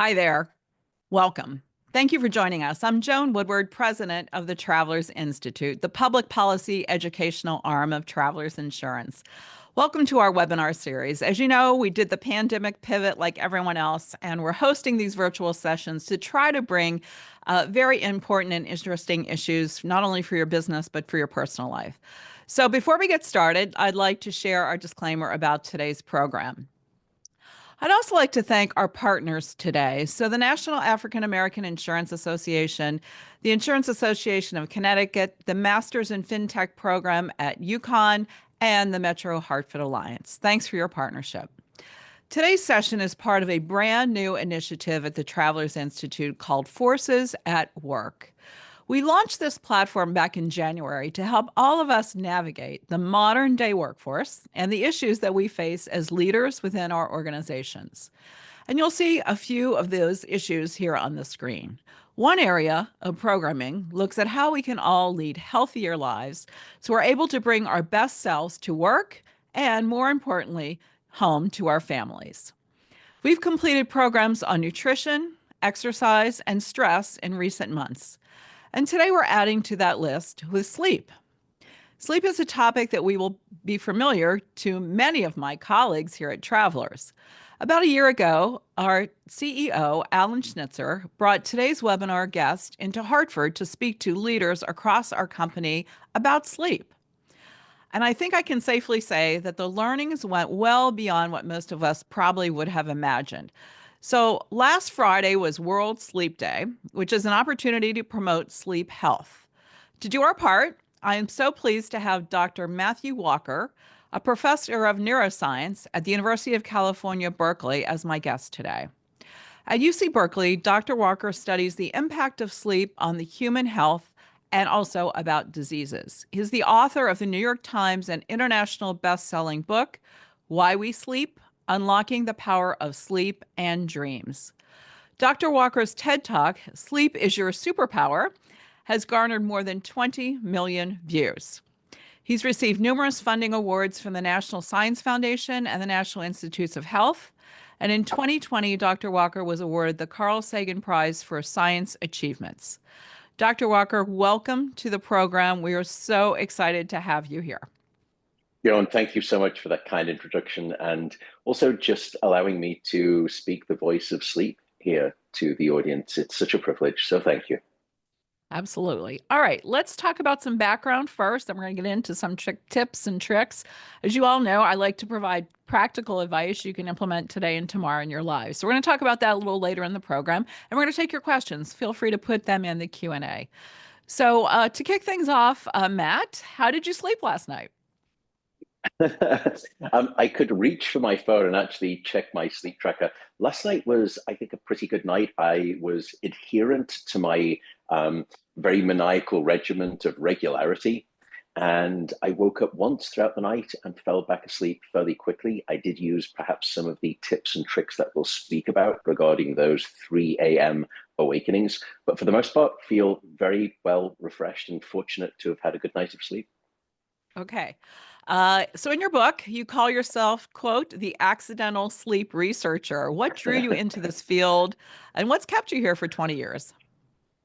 Hi there. Welcome. Thank you for joining us. I'm Joan Woodward, president of the Travelers Institute, the public policy educational arm of Travelers Insurance. Welcome to our webinar series. As you know, we did the pandemic pivot like everyone else, and we're hosting these virtual sessions to try to bring very important and interesting issues, not only for your business, but for your personal life. So before we get started, I'd like to share our disclaimer about today's program. I'd also like to thank our partners today. So, the National African American Insurance Association, the Insurance Association of Connecticut, the Masters in FinTech program at UConn, and the Metro Hartford Alliance. Thanks for your partnership. Today's session is part of a brand new initiative at the Travelers Institute called Forces at Work. We launched this platform back in January to help all of us navigate the modern day workforce and the issues that we face as leaders within our organizations. And you'll see a few of those issues here on the screen. One area of programming looks at how we can all lead healthier lives so we're able to bring our best selves to work and, more importantly, home to our families. We've completed programs on nutrition, exercise, and stress in recent months. And today we're adding to that list with sleep. Sleep is a topic that we will be familiar to many of my colleagues here at Travelers. About a year ago, our CEO, Alan Schnitzer, brought today's webinar guest into Hartford to speak to leaders across our company about sleep. And I think I can safely say that the learnings went well beyond what most of us probably would have imagined. So last Friday was World Sleep Day, which is an opportunity to promote sleep health. To do our part, I am so pleased to have Dr. Matthew Walker, a professor of neuroscience at the University of California, Berkeley, as my guest today. At UC Berkeley, Dr. Walker studies the impact of sleep on the human health and also about diseases. He's the author of the New York Times and international best-selling book, Why We Sleep: Unlocking the Power of Sleep and Dreams. Dr. Walker's TED Talk, Sleep is Your Superpower, has garnered more than 20 million views. He's received numerous funding awards from the National Science Foundation and the National Institutes of Health. And in 2020, Dr. Walker was awarded the Carl Sagan Prize for Science Achievements. Dr. Walker, welcome to the program. We are so excited to have you here. Joan, thank you so much for that kind introduction and also just allowing me to speak the voice of sleep here to the audience. It's such a privilege, so thank you. Absolutely. All right, let's talk about some background first. I'm going to get into some tips and tricks. As you all know, I like to provide practical advice you can implement today and tomorrow in your lives. So we're going to talk about that a little later in the program, and we're going to take your questions. Feel free to put them in the Q&A. So to kick things off, Matt, how did you sleep last night? I could reach for my phone and actually check my sleep tracker. Last night was, I think, a pretty good night. I was adherent to my very maniacal regiment of regularity. And I woke up once throughout the night and fell back asleep fairly quickly. I did use perhaps some of the tips and tricks that we'll speak about regarding those 3 a.m. awakenings. But for the most part, feel very well refreshed and fortunate to have had a good night of sleep. Okay. So in your book, you call yourself, quote, the accidental sleep researcher. What drew you into this field and what's kept you here for 20 years?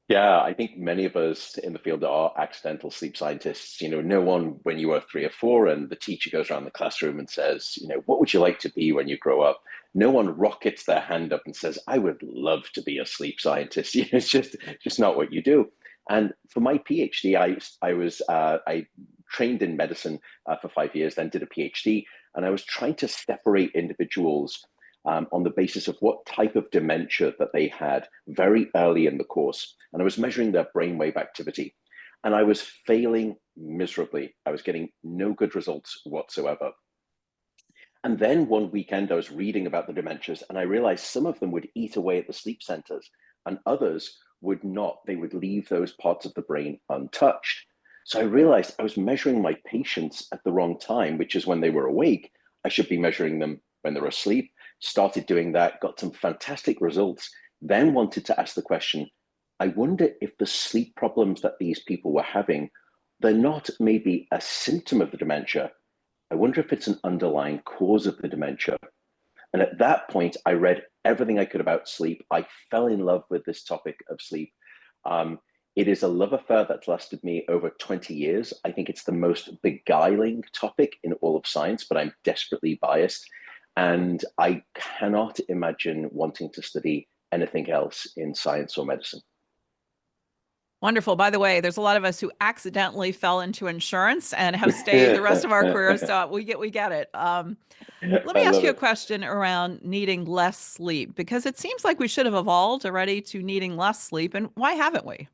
Yeah, I think many of us in the field are accidental sleep scientists. You know, no one when you are 3 or 4 and the teacher goes around the classroom and says, you know, what would you like to be when you grow up? No one rockets their hand up and says, I would love to be a sleep scientist. You know, it's just not what you do. And for my PhD, I trained in medicine for 5 years, then did a PhD, and I was trying to separate individuals on the basis of what type of dementia that they had very early in the course. And I was measuring their brainwave activity. And I was failing miserably. I was getting no good results whatsoever. And then one weekend, I was reading about the dementias, and I realized some of them would eat away at the sleep centers, and others would not. They would leave those parts of the brain untouched. So I realized I was measuring my patients at the wrong time, which is when they were awake. I should be measuring them when they were asleep. Started doing that, got some fantastic results, then wanted to ask the question, I wonder if the sleep problems that these people were having, they're not maybe a symptom of the dementia. I wonder if it's an underlying cause of the dementia. And at that point, I read everything I could about sleep. I fell in love with this topic of sleep. Um, it is a love affair that's lasted me over 20 years. I think it's the most beguiling topic in all of science, but I'm desperately biased. And I cannot imagine wanting to study anything else in science or medicine. Wonderful. By the way, there's a lot of us who accidentally fell into insurance and have stayed the rest of our careers, so we get it. Let me I ask love you a it. question around needing less sleep, because it seems like we should have evolved already to needing less sleep, and why haven't we?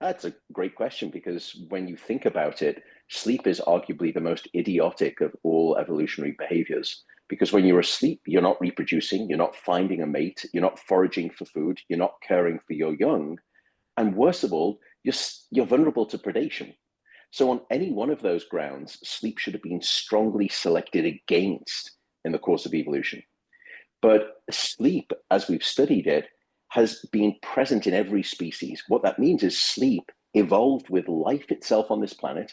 That's a great question because when you think about it, sleep is arguably the most idiotic of all evolutionary behaviors. Because when you're asleep, you're not reproducing, you're not finding a mate, you're not foraging for food, you're not caring for your young, and worst of all, you're vulnerable to predation. So, on any one of those grounds, sleep should have been strongly selected against in the course of evolution. But sleep, as we've studied it, has been present in every species. What that means is sleep evolved with life itself on this planet,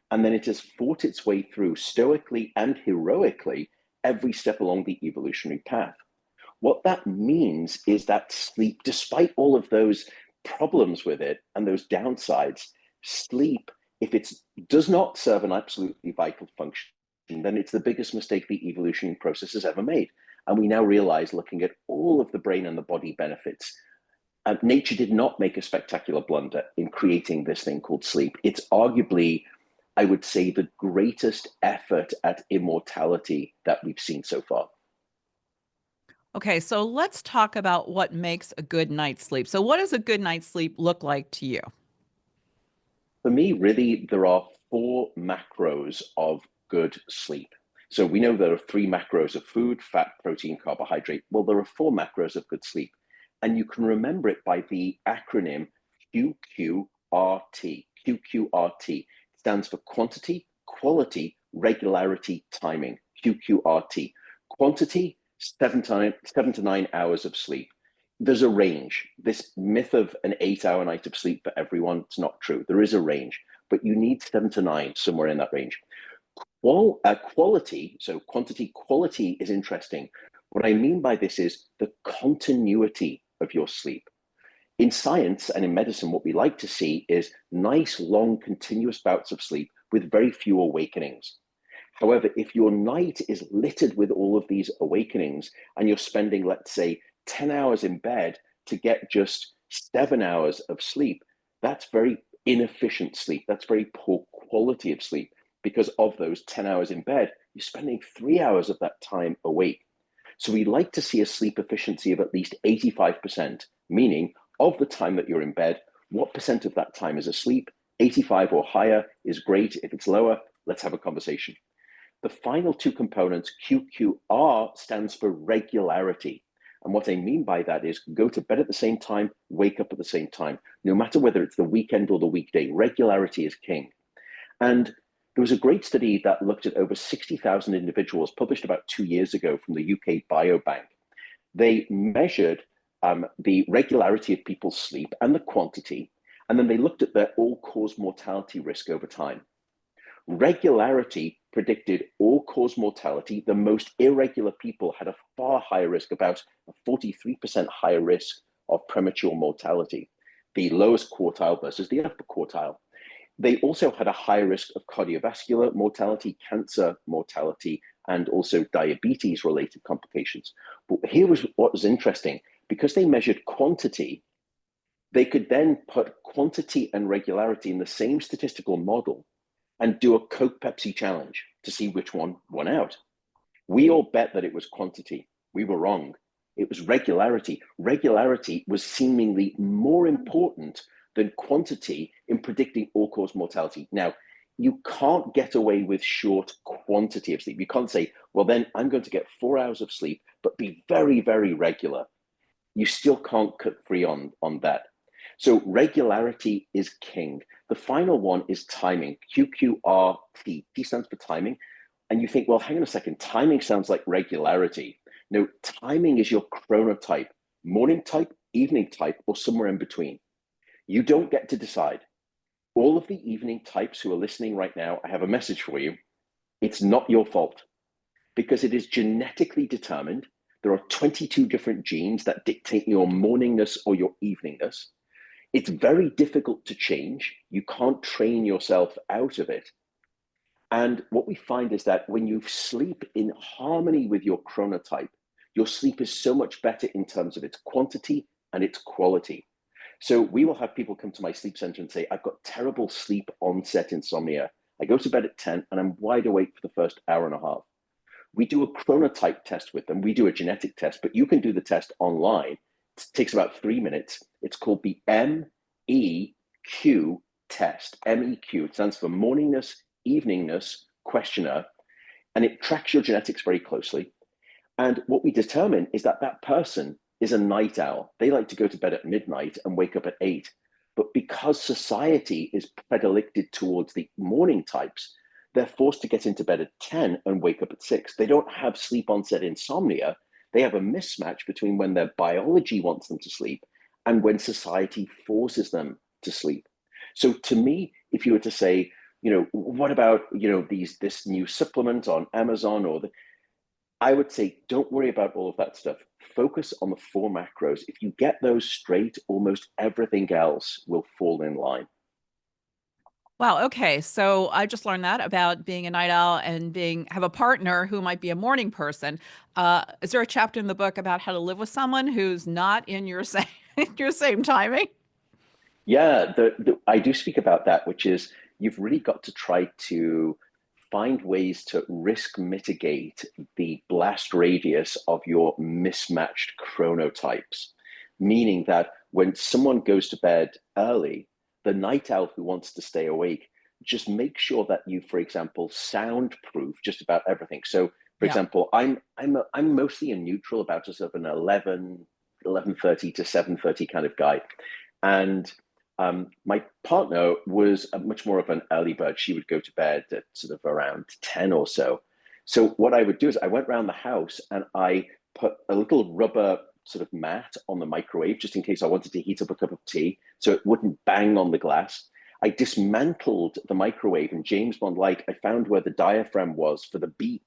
and then it has fought its way through stoically and heroically every step along the evolutionary path. What that means is that sleep, despite all of those problems with it and those downsides, sleep, if it does not serve an absolutely vital function, then it's the biggest mistake the evolution process has ever made. And we now realize, looking at all of the brain and the body benefits, nature did not make a spectacular blunder in creating this thing called sleep. It's arguably, I would say, the greatest effort at immortality that we've seen so far. Okay, so let's talk about what makes a good night's sleep. So, what does a good night's sleep look like to you? For me, really, there are four macros of good sleep. So we know there are three macros of food, fat, protein, carbohydrate. Well, there are four macros of good sleep. And you can remember it by the acronym QQRT. QQRT stands for quantity, quality, regularity, timing. QQRT. Quantity, 7 to 9 hours of sleep. There's a range. This myth of an 8 hour night of sleep for everyone, it's not true. There is a range, but you need 7 to 9, somewhere in that range. Quality, so quantity, quality is interesting. What I mean by this is the continuity of your sleep. In science and in medicine, what we like to see is nice, long, continuous bouts of sleep with very few awakenings. However, if your night is littered with all of these awakenings and you're spending, let's say, 10 hours in bed to get just 7 hours of sleep, that's very inefficient sleep. That's very poor quality of sleep because of those 10 hours in bed, you're spending 3 hours of that time awake. So we like to see a sleep efficiency of at least 85%, meaning of the time that you're in bed, what percent of that time is asleep? 85 or higher is great. If it's lower, let's have a conversation. The final two components, QQR, stands for regularity. And what I mean by that is go to bed at the same time, wake up at the same time. No matter whether it's the weekend or the weekday, regularity is king. And there was a great study that looked at over 60,000 individuals published about 2 years ago from the UK Biobank. They measured the regularity of people's sleep and the quantity, and then they looked at their all-cause mortality risk over time. Regularity predicted all-cause mortality. The most irregular people had a far higher risk, about a 43% higher risk of premature mortality, the lowest quartile versus the upper quartile. They also had a higher risk of cardiovascular mortality, cancer mortality, and also diabetes-related complications. But here was what was interesting. Because they measured quantity, they could then put quantity and regularity in the same statistical model and do a Coke Pepsi challenge to see which one won out. We all bet that it was quantity. We were wrong. It was regularity. Regularity was seemingly more important than quantity in predicting all-cause mortality. Now, you can't get away with short quantity of sleep. You can't say, well, then I'm going to get 4 hours of sleep, but be very, very regular. You still can't cut free on that. So regularity is king. The final one is timing, QQRT. T stands for timing. And you think, well, hang on a second, timing sounds like regularity. No, timing is your chronotype, morning type, evening type, or somewhere in between. You don't get to decide. All of the evening types who are listening right now, I have a message for you. It's not your fault because it is genetically determined. There are 22 different genes that dictate your morningness or your eveningness. It's very difficult to change. You can't train yourself out of it. And what we find is that when you sleep in harmony with your chronotype, your sleep is so much better in terms of its quantity and its quality. So we will have people come to my sleep center and say, I've got terrible sleep onset insomnia. I go to bed at 10 and I'm wide awake for the first hour and a half. We do a chronotype test with them. We do a genetic test, but you can do the test online. It takes about 3 minutes. It's called the MEQ test. MEQ, it stands for morningness, eveningness questionnaire, and it tracks your genetics very closely. And what we determine is that that person is a night owl. They like to go to bed at midnight and wake up at 8. But because society is predilected towards the morning types, they're forced to get into bed at 10 and wake up at 6. They don't have sleep onset insomnia. They have a mismatch between when their biology wants them to sleep and when society forces them to sleep. So to me, if you were to say, what about, this new supplement on Amazon I would say, don't worry about all of that stuff. Focus on the 4 macros. If you get those straight, almost everything else will fall in line. Wow. Okay. So I just learned that about being a night owl and have a partner who might be a morning person. Is there a chapter in the book about how to live with someone who's not in your same in your same timing? Yeah, I do speak about that, which is you've really got to try to find ways to risk mitigate the blast radius of your mismatched chronotypes, meaning that when someone goes to bed early, the night owl who wants to stay awake, just make sure that you, for example, soundproof just about everything. So, for Yeah. example, I'm mostly a neutral about a sort of an 11:30 to 7:30 kind of guy, and my partner was much more of an early bird. She would go to bed at sort of around 10 or so. So what I would do is I went around the house and I put a little rubber sort of mat on the microwave just in case I wanted to heat up a cup of tea so it wouldn't bang on the glass. I dismantled the microwave and James Bond like I found where the diaphragm was for the beep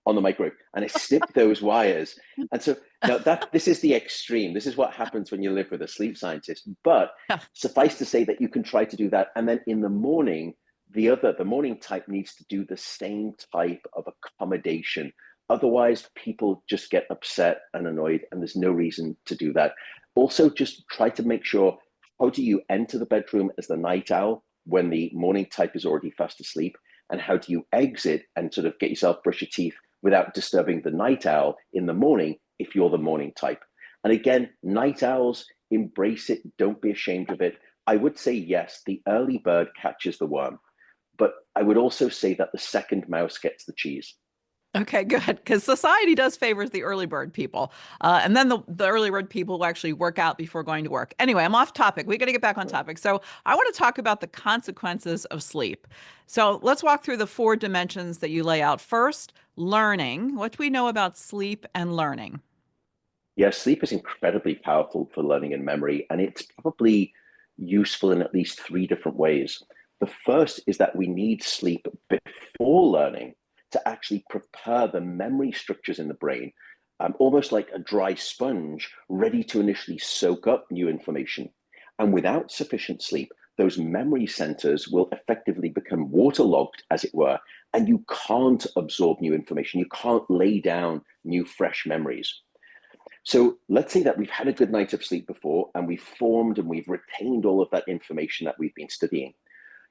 on the microwave and I snipped those wires. And so now this is the extreme. This is what happens when you live with a sleep scientist. But suffice to say that you can try to do that. And then in the morning, the morning type needs to do the same type of accommodation. Otherwise, people just get upset and annoyed, and there's no reason to do that. Also, just try to make sure, how do you enter the bedroom as the night owl when the morning type is already fast asleep? And how do you exit and sort of get yourself, brush your teeth without disturbing the night owl in the morning if you're the morning type? And again, night owls, embrace it. Don't be ashamed of it. I would say, yes, the early bird catches the worm. But I would also say that the second mouse gets the cheese. Okay, good. Because society does favor the early bird people. And then the early bird people will actually work out before going to work. Anyway, I'm off topic. We got to get back on topic. So I want to talk about the consequences of sleep. So let's walk through the 4 dimensions that you lay out. First, learning. What do we know about sleep and learning? Yeah, sleep is incredibly powerful for learning and memory, and it's probably useful in at least 3 different ways. The first is that we need sleep before learning to actually prepare the memory structures in the brain, almost like a dry sponge, ready to initially soak up new information. And without sufficient sleep, those memory centers will effectively become waterlogged, as it were, and you can't absorb new information. You can't lay down new, fresh memories. So let's say that we've had a good night of sleep before and we've formed and we've retained all of that information that we've been studying.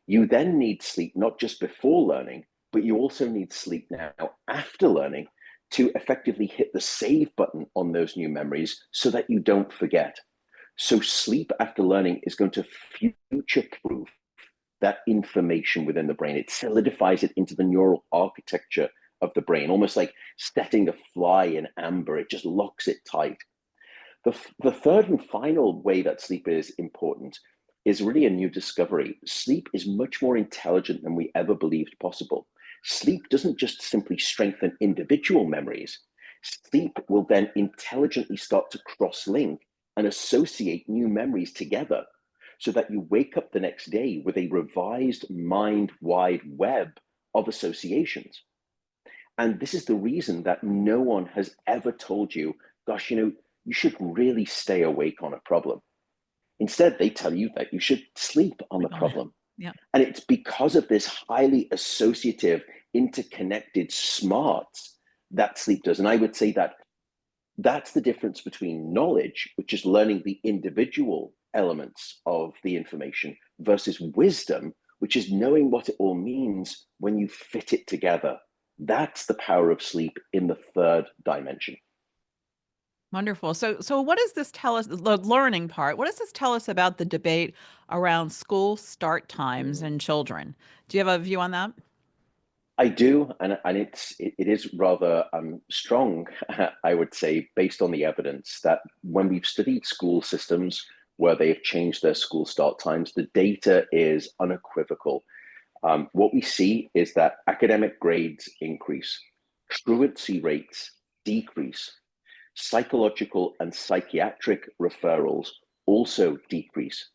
You then need sleep not just before learning, but you also need sleep now after learning to effectively hit the save button on those new memories so that you don't forget. So sleep after learning is going to future proof that information within the brain. It solidifies it into the neural architecture of the brain, almost like setting a fly in amber. It just locks it tight. The third and final way that sleep is important is really a new discovery. Sleep is much more intelligent than we ever believed possible. Sleep doesn't just simply strengthen individual memories. Sleep will then intelligently start to cross-link and associate new memories together so that you wake up the next day with a revised mind-wide web of associations. And this is the reason that no one has ever told you, gosh, you should really stay awake on a problem. Instead, they tell you that you should sleep on the Sleep on it. problem. Yeah. And it's because of this highly associative, interconnected smarts that sleep does. And I would say that that's the difference between knowledge, which is learning the individual elements of the information, versus wisdom, which is knowing what it all means when you fit it together. That's the power of sleep in the third dimension. Wonderful. So what does this tell us, the learning part? What does this tell us about the debate around school start times Mm. and children? Do you have a view on that? I do, and it is rather strong, I would say, based on the evidence that when we've studied school systems where they've changed their school start times, the data is unequivocal. What we see is that academic grades increase, truancy rates decrease, psychological and psychiatric referrals also decrease.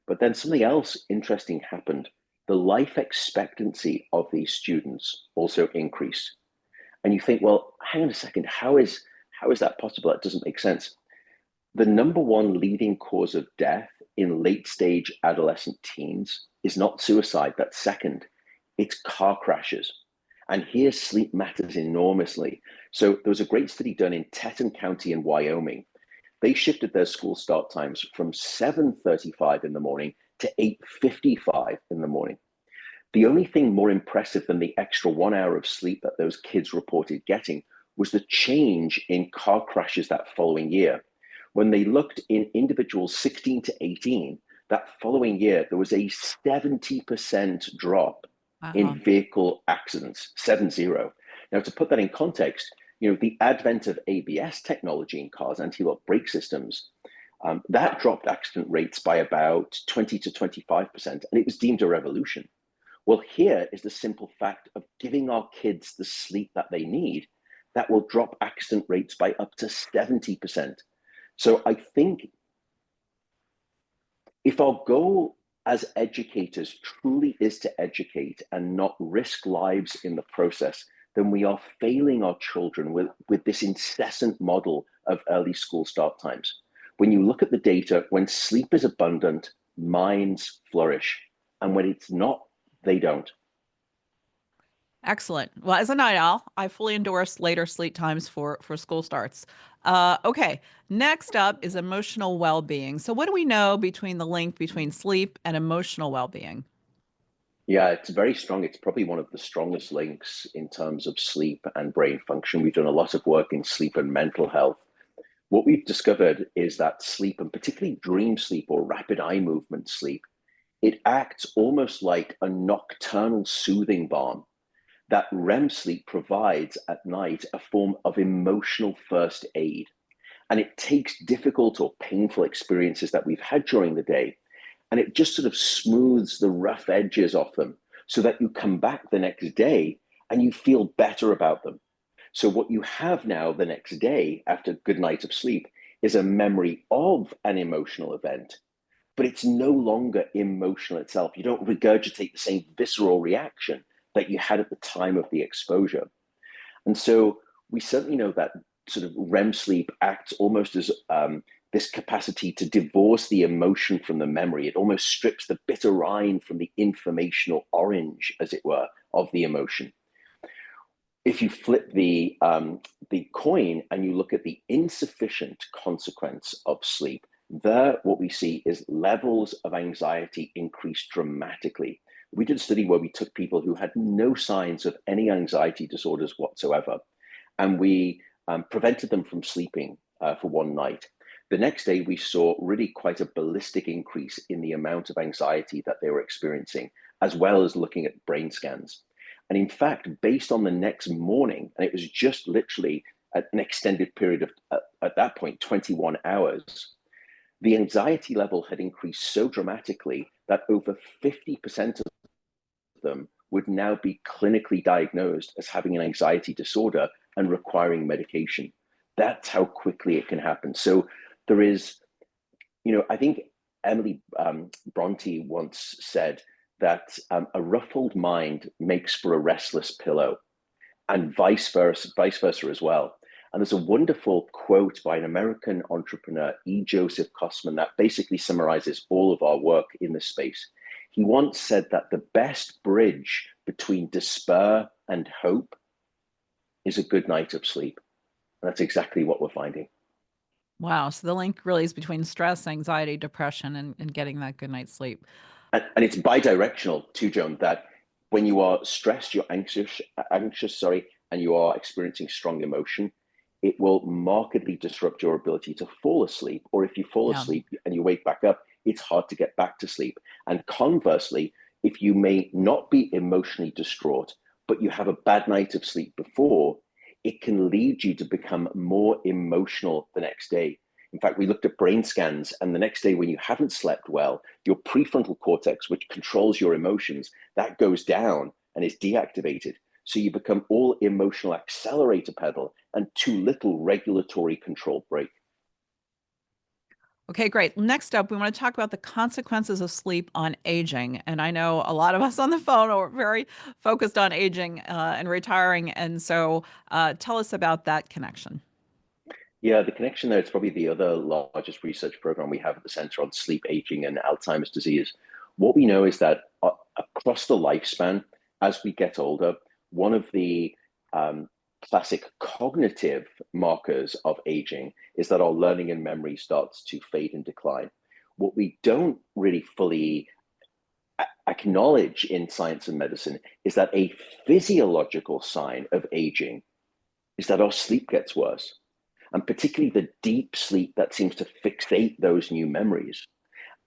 But then something else interesting happened. The life expectancy of these students also increased. And you think, well, hang on a second, how is that possible? That doesn't make sense. The number one leading cause of death in late stage adolescent teens is not suicide, that's second. It's car crashes. And here sleep matters enormously. So there was a great study done in Teton County in Wyoming. They shifted their school start times from 7:35 in the morning to 8:55 in the morning. The only thing more impressive than the extra 1 hour of sleep that those kids reported getting was the change in car crashes that following year. When they looked in individuals 16 to 18, that following year, there was a 70% drop in Wow. vehicle accidents, 7-0. Now, to put that in context, the advent of ABS technology in cars, anti-lock brake systems, that dropped accident rates by about 20 to 25%, and it was deemed a revolution. Well, here is the simple fact of giving our kids the sleep that they need that will drop accident rates by up to 70%. So I think if our goal as educators truly is to educate and not risk lives in the process, then we are failing our children with this incessant model of early school start times. When you look at the data, when sleep is abundant, minds flourish. And when it's not, they don't. Excellent. Well, as a night owl, I fully endorse later sleep times for school starts. Okay. Next up is emotional well-being. So what do we know between the link between sleep and emotional well-being? Yeah, it's very strong. It's probably one of the strongest links in terms of sleep and brain function. We've done a lot of work in sleep and mental health. What we've discovered is that sleep, and particularly dream sleep or rapid eye movement sleep, it acts almost like a nocturnal soothing balm. That REM sleep provides at night a form of emotional first aid. And it takes difficult or painful experiences that we've had during the day, and it just sort of smooths the rough edges off them so that you come back the next day and you feel better about them. So, what you have now the next day after a good night of sleep is a memory of an emotional event, but it's no longer emotional itself. You don't regurgitate the same visceral reaction that you had at the time of the exposure. And so we certainly know that sort of REM sleep acts almost as this capacity to divorce the emotion from the memory. It almost strips the bitter rind from the informational orange, as it were, of the emotion. If you flip the coin and you look at the insufficient consequence of sleep, there what we see is levels of anxiety increase dramatically. We did a study where we took people who had no signs of any anxiety disorders whatsoever, and we prevented them from sleeping for one night. The next day, we saw really quite a ballistic increase in the amount of anxiety that they were experiencing, as well as looking at brain scans. And in fact, based on the next morning, and it was just literally an extended period of, at that point, 21 hours, the anxiety level had increased so dramatically that over 50% of them would now be clinically diagnosed as having an anxiety disorder and requiring medication. That's how quickly it can happen. So there is, I think Emily Bronte once said that a ruffled mind makes for a restless pillow. and vice versa as well. And there's a wonderful quote by an American entrepreneur, E. Joseph Kosman, that basically summarizes all of our work in this space. He once said that the best bridge between despair and hope is a good night of sleep. And that's exactly what we're finding. Wow. So the link really is between stress, anxiety, depression, and getting that good night's sleep. And it's bidirectional too, Joan, that when you are stressed, you're anxious, sorry, and you are experiencing strong emotion, it will markedly disrupt your ability to fall asleep. Or if you fall Yeah. asleep and you wake back up, it's hard to get back to sleep. And conversely, if you may not be emotionally distraught, but you have a bad night of sleep before, it can lead you to become more emotional the next day. In fact, we looked at brain scans, and the next day, when you haven't slept well, your prefrontal cortex, which controls your emotions, that goes down and is deactivated. So you become all emotional accelerator pedal and too little regulatory control brake. Okay, great. Next up, we want to talk about the consequences of sleep on aging. And I know a lot of us on the phone are very focused on aging and retiring. And so tell us about that connection. Yeah, the connection there is probably the other largest research program we have at the Center on Sleep, Aging, and Alzheimer's disease. What we know is that across the lifespan, as we get older, one of the classic cognitive markers of aging is that our learning and memory starts to fade and decline. What we don't really fully acknowledge in science and medicine is that a physiological sign of aging is that our sleep gets worse, and particularly the deep sleep that seems to fixate those new memories.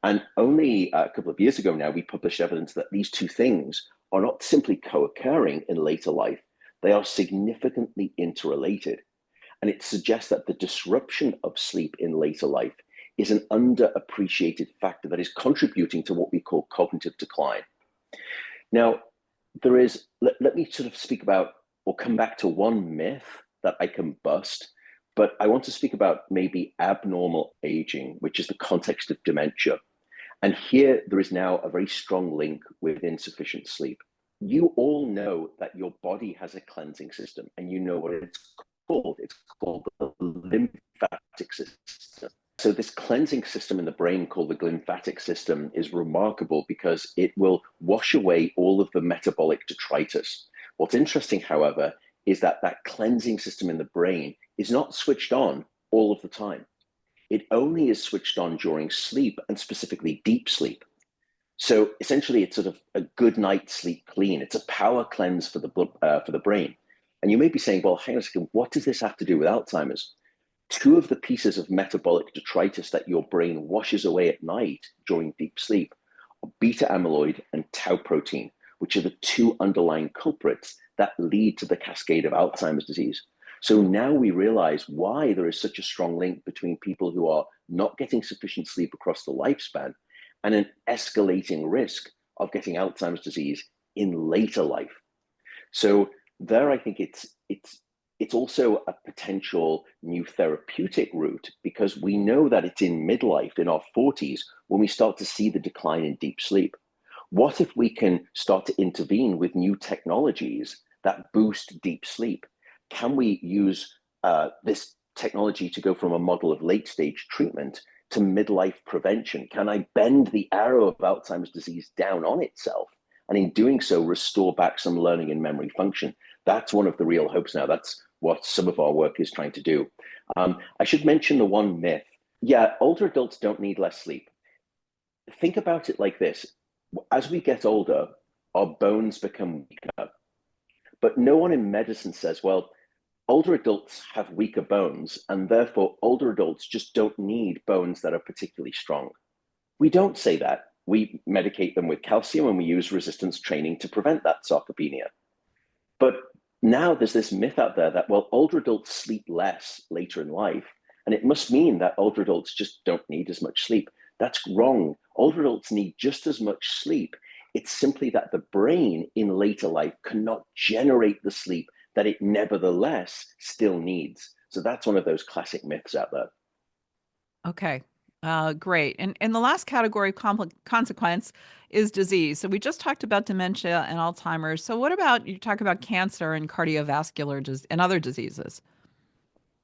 And only a couple of years ago now, we published evidence that these two things are not simply co occurring in later life, they are significantly interrelated. And it suggests that the disruption of sleep in later life is an underappreciated factor that is contributing to what we call cognitive decline. Now, let me sort of speak about or come back to one myth that I can bust, but I want to speak about maybe abnormal aging, which is the context of dementia. And here there is now a very strong link with insufficient sleep. You all know that your body has a cleansing system, and you know what it's called. It's called the lymphatic system. So this cleansing system in the brain called the lymphatic system is remarkable because it will wash away all of the metabolic detritus. What's interesting, however, is that that cleansing system in the brain is not switched on all of the time. It only is switched on during sleep, and specifically deep sleep. So essentially, it's sort of a good night sleep clean. It's a power cleanse for the brain. And you may be saying, well, hang on a second, what does this have to do with Alzheimer's? Two of the pieces of metabolic detritus that your brain washes away at night during deep sleep are beta amyloid and tau protein, which are the two underlying culprits that lead to the cascade of Alzheimer's disease. So now we realize why there is such a strong link between people who are not getting sufficient sleep across the lifespan and an escalating risk of getting Alzheimer's disease in later life. So there, I think it's also a potential new therapeutic route because we know that it's in midlife, in our 40s, when we start to see the decline in deep sleep. What if we can start to intervene with new technologies that boost deep sleep? Can we use this technology to go from a model of late stage treatment to midlife prevention? Can I bend the arrow of Alzheimer's disease down on itself? And in doing so, restore back some learning and memory function. That's one of the real hopes now. That's what some of our work is trying to do. I should mention the one myth. Yeah, older adults don't need less sleep. Think about it like this. As we get older, our bones become weaker. But no one in medicine says, well, older adults have weaker bones, and therefore older adults just don't need bones that are particularly strong. We don't say that. We medicate them with calcium and we use resistance training to prevent that sarcopenia. But now there's this myth out there that, well, older adults sleep less later in life, and it must mean that older adults just don't need as much sleep. That's wrong. Older adults need just as much sleep. It's simply that the brain in later life cannot generate the sleep that it nevertheless still needs. So that's one of those classic myths out there. Okay. Great. And the last category, consequence, is disease. So we just talked about dementia and Alzheimer's. So what about you talk about cancer and cardiovascular and other diseases?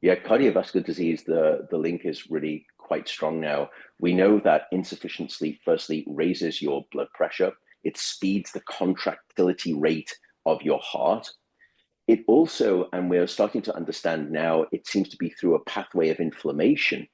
Yeah, cardiovascular disease, the link is really quite strong now. We know that insufficient sleep, firstly, raises your blood pressure. It speeds the contractility rate of your heart. It also, and we're starting to understand now, it seems to be through a pathway of inflammation.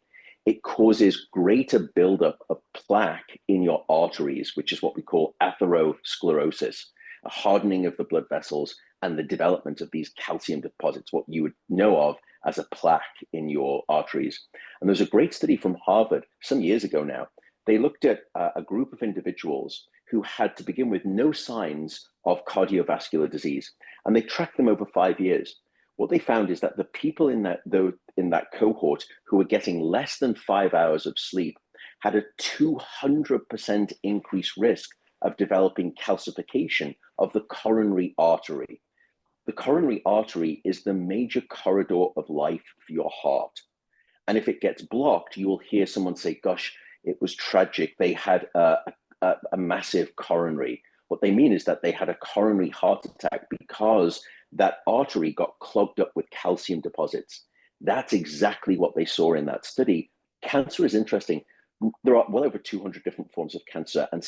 It causes greater buildup of plaque in your arteries, which is what we call atherosclerosis, a hardening of the blood vessels and the development of these calcium deposits, what you would know of as a plaque in your arteries. And there's a great study from Harvard some years ago now. They looked at a group of individuals who had to begin with no signs of cardiovascular disease, and they tracked them over 5 years. What they found is that the people in that cohort who were getting less than 5 hours of sleep had a 200% increased risk of developing calcification of the coronary artery. The coronary artery is the major corridor of life for your heart. And if it gets blocked, you will hear someone say, gosh, it was tragic. They had a massive coronary. What they mean is that they had a coronary heart attack because that artery got clogged up with calcium deposits. That's exactly what they saw in that study. Cancer is interesting. There are well over 200 different forms of cancer, and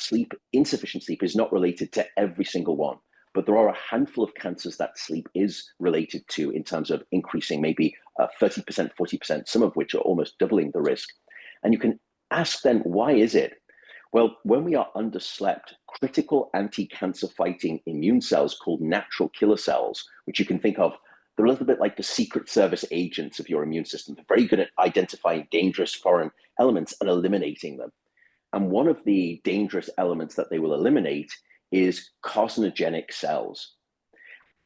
insufficient sleep is not related to every single one. But there are a handful of cancers that sleep is related to in terms of increasing maybe 30%, 40%, some of which are almost doubling the risk. And you can ask then, why is it? Well, when we are underslept, critical anti-cancer fighting immune cells called natural killer cells, which you can think of, they're a little bit like the secret service agents of your immune system. They're very good at identifying dangerous foreign elements and eliminating them. And one of the dangerous elements that they will eliminate is carcinogenic cells.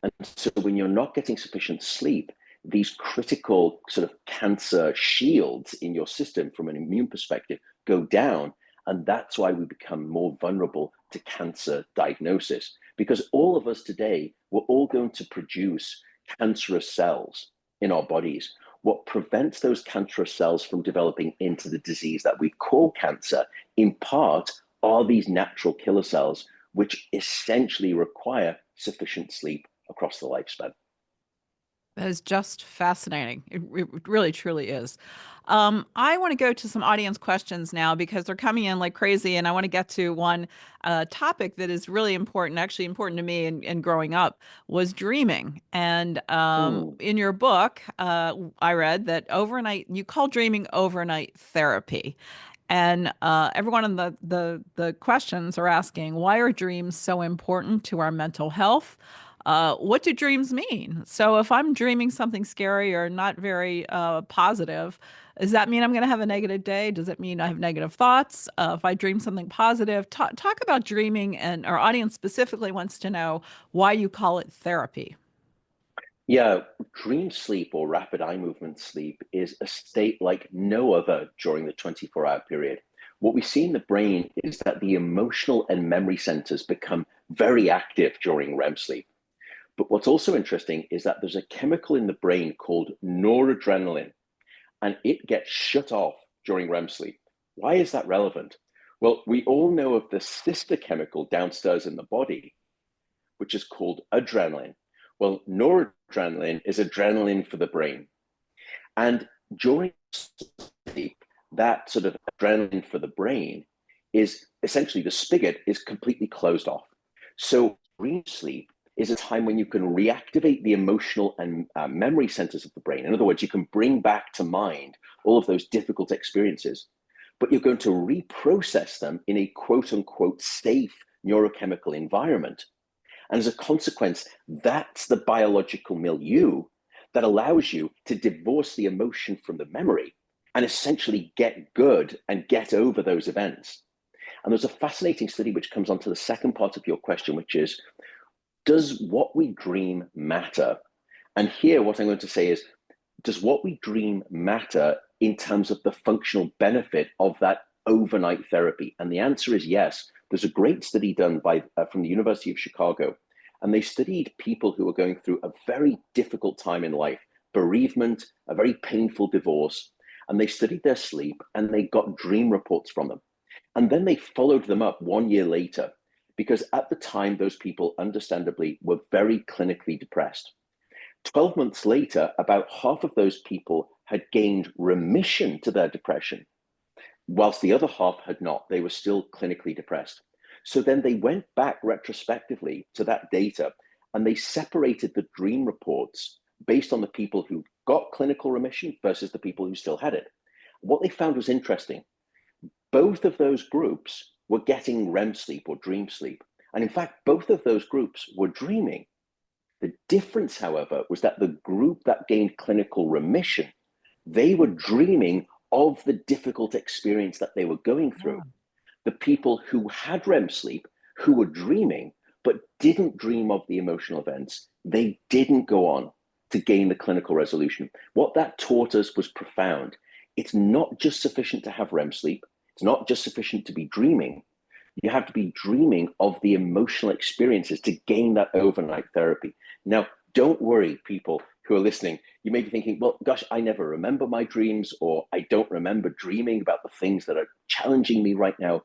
And so when you're not getting sufficient sleep, these critical sort of cancer shields in your system from an immune perspective go down. And that's why we become more vulnerable to cancer diagnosis. Because all of us today, we're all going to produce cancerous cells in our bodies. What prevents those cancerous cells from developing into the disease that we call cancer, in part, are these natural killer cells, which essentially require sufficient sleep across the lifespan. That is just fascinating. It really, truly is. I want to go to some audience questions now because they're coming in like crazy, and I want to get to one topic that is really important, actually important to me in growing up, was dreaming. And Hmm. in your book, I read that you call dreaming overnight therapy. And everyone in the questions are asking, why are dreams so important to our mental health? What do dreams mean? So if I'm dreaming something scary or not very positive, does that mean I'm going to have a negative day? Does it mean I have negative thoughts? If I dream something positive, talk about dreaming, and our audience specifically wants to know why you call it therapy. Yeah, dream sleep or rapid eye movement sleep is a state like no other during the 24-hour period. What we see in the brain is that the emotional and memory centers become very active during REM sleep. But what's also interesting is that there's a chemical in the brain called noradrenaline, and it gets shut off during REM sleep. Why is that relevant? Well, we all know of the sister chemical downstairs in the body, which is called adrenaline. Well, noradrenaline is adrenaline for the brain. And during sleep, that sort of adrenaline for the brain is essentially the spigot is completely closed off. So, REM sleep is a time when you can reactivate the emotional and memory centers of the brain. In other words, you can bring back to mind all of those difficult experiences, but you're going to reprocess them in a quote unquote safe neurochemical environment. And as a consequence, that's the biological milieu that allows you to divorce the emotion from the memory and essentially get good and get over those events. And there's a fascinating study which comes on to the second part of your question, which is, does what we dream matter? And here, what I'm going to say is, does what we dream matter in terms of the functional benefit of that overnight therapy? And the answer is yes. There's a great study done from the University of Chicago, and they studied people who were going through a very difficult time in life, bereavement, a very painful divorce, and they studied their sleep and they got dream reports from them. And then they followed them up 1 year later, because at the time, those people understandably were very clinically depressed. 12 months later, about half of those people had gained remission to their depression, whilst the other half had not. They were still clinically depressed. So then they went back retrospectively to that data and they separated the dream reports based on the people who got clinical remission versus the people who still had it. What they found was interesting. Both of those groups were getting REM sleep or dream sleep. And in fact, both of those groups were dreaming. The difference, however, was that the group that gained clinical remission, they were dreaming of the difficult experience that they were going through. The people who had REM sleep, who were dreaming, but didn't dream of the emotional events, they didn't go on to gain the clinical resolution. What that taught us was profound. It's not just sufficient to have REM sleep. It's not just sufficient to be dreaming. You have to be dreaming of the emotional experiences to gain that overnight therapy. Now, don't worry, people who are listening. You may be thinking, well, gosh, I never remember my dreams, or I don't remember dreaming about the things that are challenging me right now.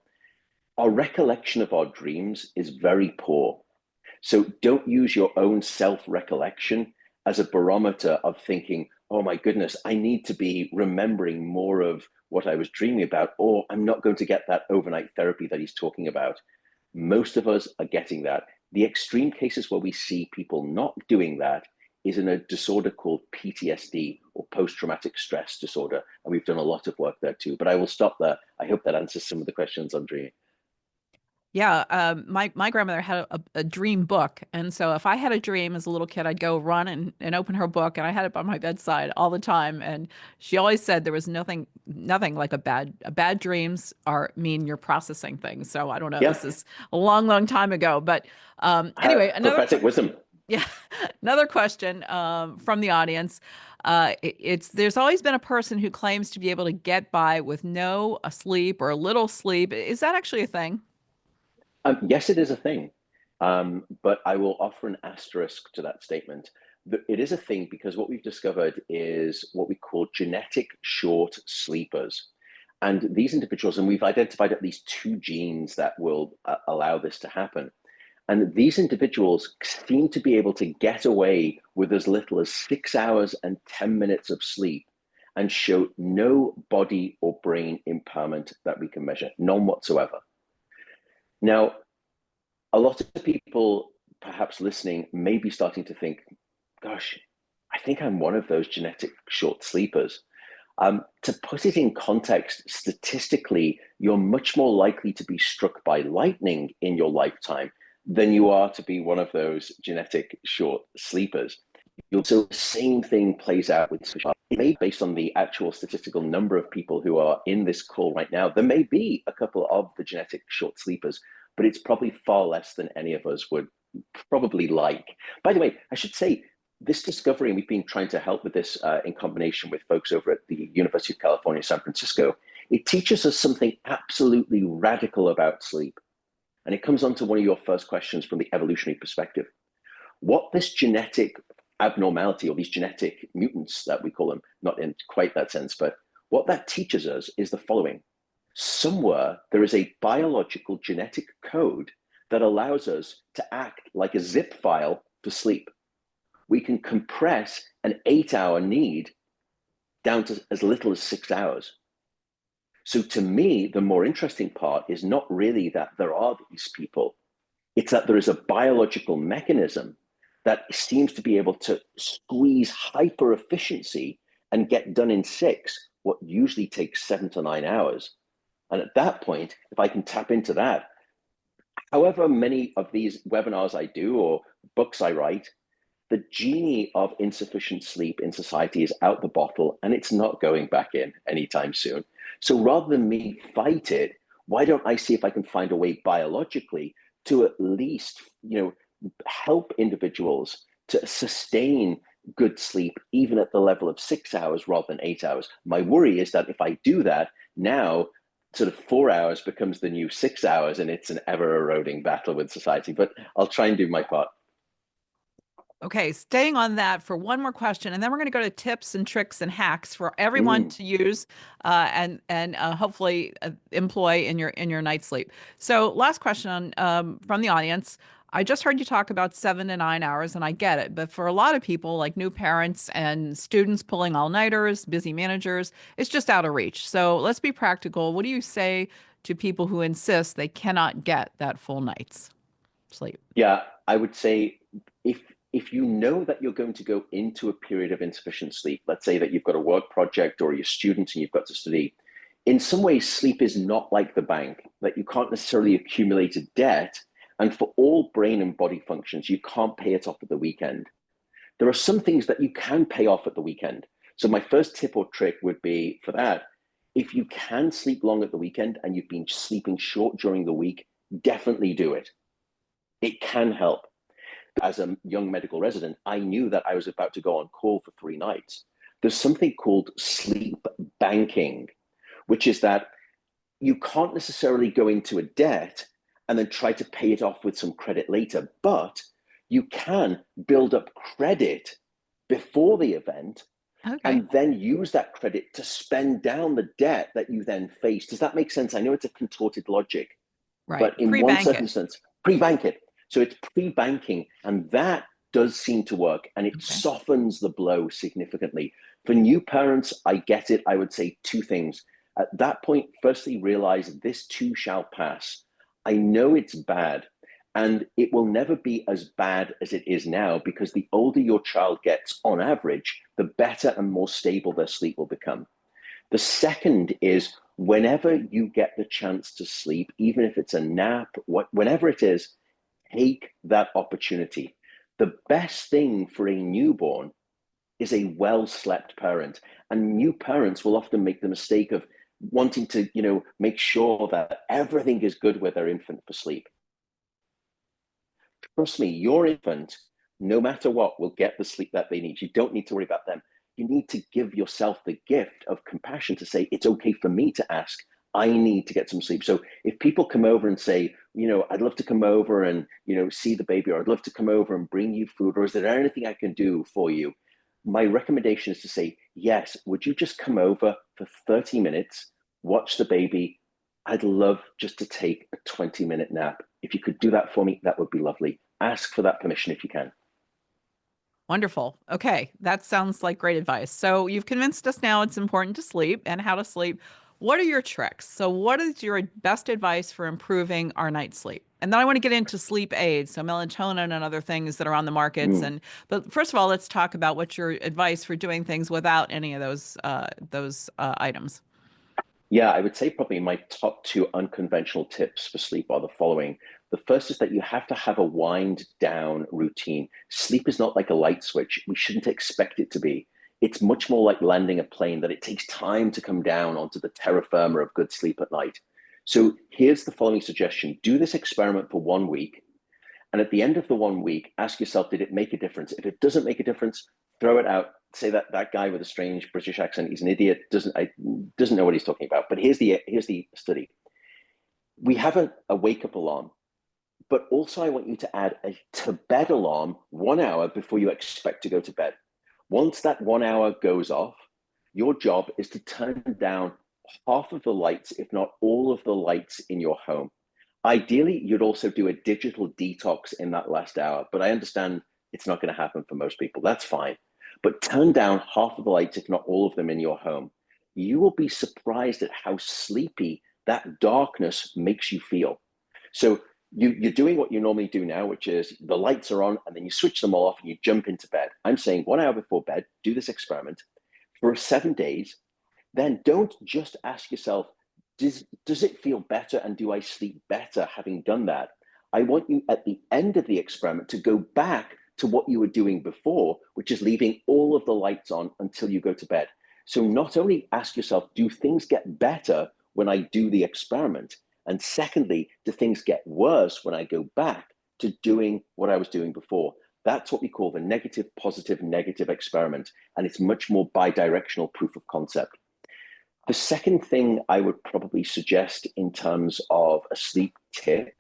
Our recollection of our dreams is very poor. So don't use your own self-recollection as a barometer of thinking, oh my goodness, I need to be remembering more of what I was dreaming about, or I'm not going to get that overnight therapy that he's talking about. Most of us are getting that. The extreme cases where we see people not doing that is in a disorder called PTSD, or post-traumatic stress disorder. And we've done a lot of work there too. But I will stop there. I hope that answers some of the questions on dreaming. Yeah, my grandmother had a dream book, and so if I had a dream as a little kid, I'd go run and open her book, and I had it by my bedside all the time. And she always said there was nothing like a bad dreams are mean you're processing things. So I don't know, Yeah. this is a long time ago, but anyway, Prophetic wisdom. Yeah, another question from the audience. There's always been a person who claims to be able to get by with no sleep or little sleep. Is that actually a thing? Yes, it is a thing. But I will offer an asterisk to that statement. It is a thing because what we've discovered is what we call genetic short sleepers. And these individuals, and we've identified at least two genes that will allow this to happen. And these individuals seem to be able to get away with as little as 6 hours and 10 minutes of sleep and show no body or brain impairment that we can measure, none whatsoever. Now, a lot of people perhaps listening may be starting to think, gosh, I think I'm one of those genetic short sleepers. To put it in context, statistically, you're much more likely to be struck by lightning in your lifetime than you are to be one of those genetic short sleepers. So the same thing plays out with it may be based on the actual statistical number of people who are in this call right now. There may be a couple of the genetic short sleepers, but it's probably far less than any of us would probably like. By the way, I should say this discovery, and we've been trying to help with this in combination with folks over at the University of California, San Francisco. It teaches us something absolutely radical about sleep. And it comes on to one of your first questions from the evolutionary perspective. What this genetic abnormality, or these genetic mutants that we call them, not in quite that sense, but what that teaches us is the following. Somewhere there is a biological genetic code that allows us to act like a zip file for sleep. We can compress an 8-hour need down to as little as 6 hours. So to me, the more interesting part is not really that there are these people. It's that there is a biological mechanism that seems to be able to squeeze hyper efficiency and get done in 6, what usually takes 7 to 9 hours. And at that point, if I can tap into that, however many of these webinars I do or books I write, the genie of insufficient sleep in society is out the bottle and it's not going back in anytime soon. So rather than me fight it, why don't I see if I can find a way biologically to at least, help individuals to sustain good sleep, even at the level of 6 hours rather than 8 hours. My worry is that if I do that, now sort of 4 hours becomes the new 6 hours and it's an ever eroding battle with society, but I'll try and do my part. Okay, staying on that for one more question, and then we're going to go to tips and tricks and hacks for everyone Mm, to use and hopefully employ in your night sleep. So, last question from the audience. I just heard you talk about 7 to 9 hours, and I get it. But for a lot of people, like new parents and students pulling all-nighters, busy managers, it's just out of reach. So, let's be practical. What do you say to people who insist they cannot get that full night's sleep? yeah, I would say if if you know that you're going to go into a period of insufficient sleep, let's say that you've got a work project or you're a student and you've got to study, in some ways sleep is not like the bank, that you can't necessarily accumulate a debt. And for all brain and body functions, you can't pay it off at the weekend. There are some things that you can pay off at the weekend. So my first tip or trick would be for that, if you can sleep long at the weekend and you've been sleeping short during the week, definitely do it. It can help. As a young medical resident, I knew that I was about to go on call for 3 nights. There's something called sleep banking, which is that you can't necessarily go into a debt and then try to pay it off with some credit later, but you can build up credit before the event Okay, and then use that credit to spend down the debt that you then face. Does that make sense? I know it's a contorted logic, right. but in one Pre-bank certain it. sense, pre-bank it. So it's pre-banking, and that does seem to work, and it Okay. softens the blow significantly. For new parents, I get it. I would say two things. At that point, firstly, realize this too shall pass. I know it's bad, and it will never be as bad as it is now because the older your child gets on average, the better and more stable their sleep will become. The second is whenever you get the chance to sleep, even if it's a nap, whenever it is, take that opportunity. The best thing for a newborn is a well slept parent. And new parents will often make the mistake of wanting to, make sure that everything is good with their infant for sleep. Trust me, your infant, no matter what, will get the sleep that they need. You don't need to worry about them. You need to give yourself the gift of compassion to say, it's okay for me to ask. I need to get some sleep. So if people come over and say, I'd love to come over and, see the baby, or I'd love to come over and bring you food, or is there anything I can do for you? My recommendation is to say, yes, would you just come over for 30 minutes, watch the baby? I'd love just to take a 20-minute nap. If you could do that for me, that would be lovely. Ask for that permission if you can. Wonderful. Okay, that sounds like great advice. So you've convinced us now it's important to sleep and how to sleep. What are your tricks? So what is your best advice for improving our night's sleep? And then I want to get into sleep aids, so melatonin and other things that are on the markets. Mm. But first of all, let's talk about what's your advice for doing things without any of those items. Yeah, I would say probably my top two unconventional tips for sleep are the following. The first is that you have to have a wind down routine. Sleep is not like a light switch. We shouldn't expect it to be. It's much more like landing a plane, that it takes time to come down onto the terra firma of good sleep at night. So here's the following suggestion. Do this experiment for 1 week. And at the end of the 1 week, ask yourself, did it make a difference? If it doesn't make a difference, throw it out. Say that that guy with a strange British accent, he's an idiot, doesn't know what he's talking about. But here's the study. We have a wake up alarm, but also I want you to add a to bed alarm 1 hour before you expect to go to bed. Once that 1 hour goes off, your job is to turn down half of the lights, if not all of the lights in your home. Ideally, you'd also do a digital detox in that last hour, but I understand it's not going to happen for most people. That's fine. But turn down half of the lights, if not all of them, in your home. You will be surprised at how sleepy that darkness makes you feel. So you're doing what you normally do now, which is the lights are on and then you switch them all off and you jump into bed. I'm saying 1 hour before bed, do this experiment for 7 days. Then don't just ask yourself, does it feel better and do I sleep better having done that? I want you at the end of the experiment to go back to what you were doing before, which is leaving all of the lights on until you go to bed. So not only ask yourself, do things get better when I do the experiment? And secondly, do things get worse when I go back to doing what I was doing before? That's what we call the negative, positive, negative experiment. And it's much more bi-directional proof of concept. The second thing I would probably suggest in terms of a sleep tip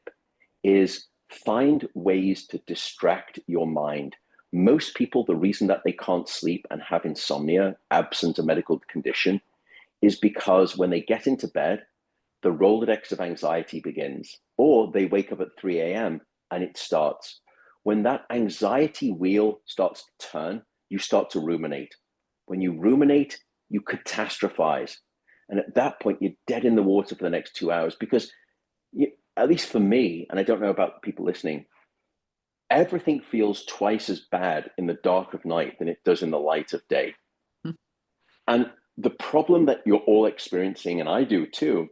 is find ways to distract your mind. Most people, the reason that they can't sleep and have insomnia, absent a medical condition, is because when they get into bed, the Rolodex of anxiety begins, or they wake up at 3 a.m. and it starts. When that anxiety wheel starts to turn, you start to ruminate. When you ruminate, you catastrophize. And at that point, you're dead in the water for the next 2 hours because, at least for me, and I don't know about people listening, everything feels twice as bad in the dark of night than it does in the light of day. Hmm. And the problem that you're all experiencing, and I do too,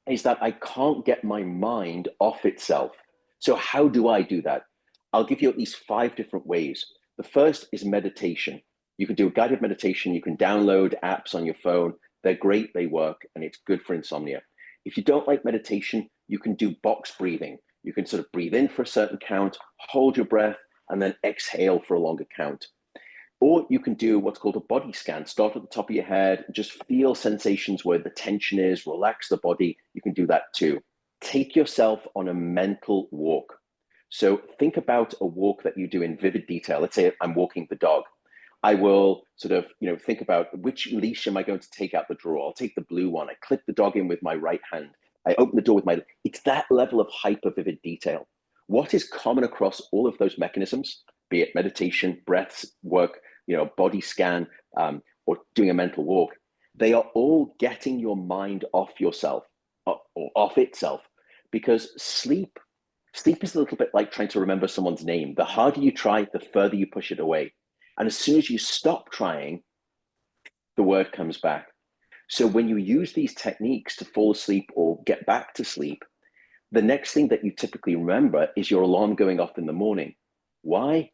is that I can't get my mind off itself. So how do I do that? I'll give you at least 5 different ways. The first is meditation. You can do a guided meditation. You can download apps on your phone. They're great, they work, and it's good for insomnia. If you don't like meditation, you can do box breathing. You can sort of breathe in for a certain count, hold your breath, and then exhale for a longer count. Or you can do what's called a body scan. Start at the top of your head, just feel sensations where the tension is, relax the body. You can do that too. Take yourself on a mental walk. So think about a walk that you do in vivid detail. Let's say I'm walking the dog. I will sort of, think about which leash am I going to take out the drawer? I'll take the blue one. I clip the dog in with my right hand. I open the door with my, it's that level of hyper vivid detail. What is common across all of those mechanisms, be it meditation, breaths, work, body scan, or doing a mental walk, they are all getting your mind off yourself or off itself, because sleep is a little bit like trying to remember someone's name. The harder you try, the further you push it away. And as soon as you stop trying, the word comes back. So when you use these techniques to fall asleep or get back to sleep, the next thing that you typically remember is your alarm going off in the morning. Why?